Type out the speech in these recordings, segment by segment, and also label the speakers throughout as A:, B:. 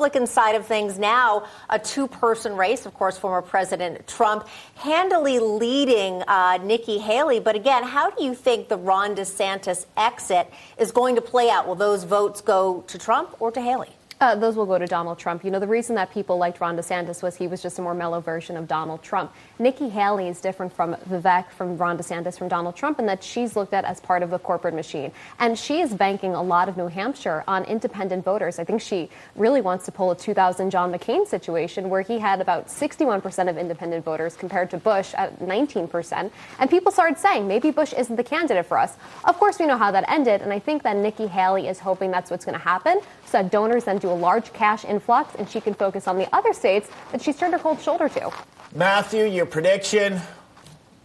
A: Republican side of things now, a two-person race. Of course, former President Trump handily leading Nikki Haley. But again, how do you think the Ron DeSantis exit is going to play out? Will those votes go to Trump or to Haley?
B: Those will go to Donald Trump. You know, the reason that people liked Ron DeSantis was he was just a more mellow version of Donald Trump. Nikki Haley is different from Vivek, from Ron DeSantis, from Donald Trump, in that she's looked at as part of the corporate machine. And she is banking a lot of New Hampshire on independent voters. I think she really wants to pull a 2000 John McCain situation where he had about 61% of independent voters compared to Bush at 19%. And people started saying, maybe Bush isn't the candidate for us. Of course, we know how that ended. And I think that Nikki Haley is hoping that's what's going to happen, so that donors then do a large cash influx and she can focus on the other states that she's turned her cold shoulder to.
C: Matthew, your prediction,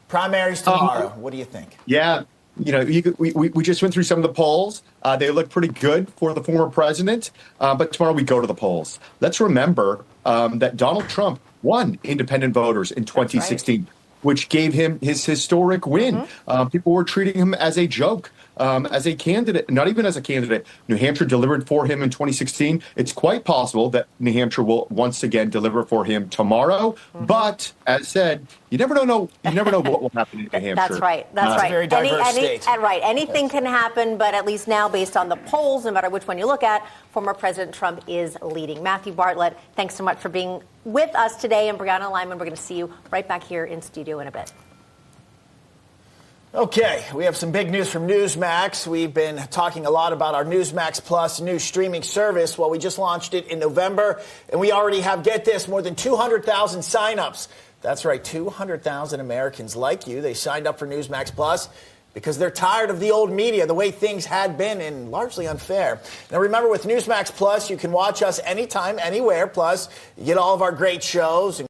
C: primaries tomorrow. What do you think?
D: Yeah, you know, we just went through some of the polls. They look pretty good for the former president, but tomorrow we go to the polls. Let's remember that Donald Trump won independent voters in 2016. Which gave him his historic win. People were treating him as a joke, as a candidate, not even as a candidate. New Hampshire delivered for him in 2016. It's quite possible that New Hampshire will once again deliver for him tomorrow. But as said, you never know. You never know what will happen in New Hampshire.
A: That's right. That's right.
C: A very diverse state.
A: Right. Anything can happen, but at least now, based on the polls, no matter which one you look at, former President Trump is leading. Matthew Bartlett, thanks so much for being with us today. And Brianna Lyman, we're going to see you right back here in studio in a bit.
C: Okay, we have some big news from Newsmax. We've been talking a lot about our Newsmax Plus new streaming service. Well, we just launched it in November, and we already have, get this, more than 200,000 signups. That's right, 200,000 Americans like you. They signed up for Newsmax Plus because they're tired of the old media, the way things had been, and largely unfair. Now, remember, with Newsmax Plus, you can watch us anytime, anywhere. Plus, you get all of our great shows.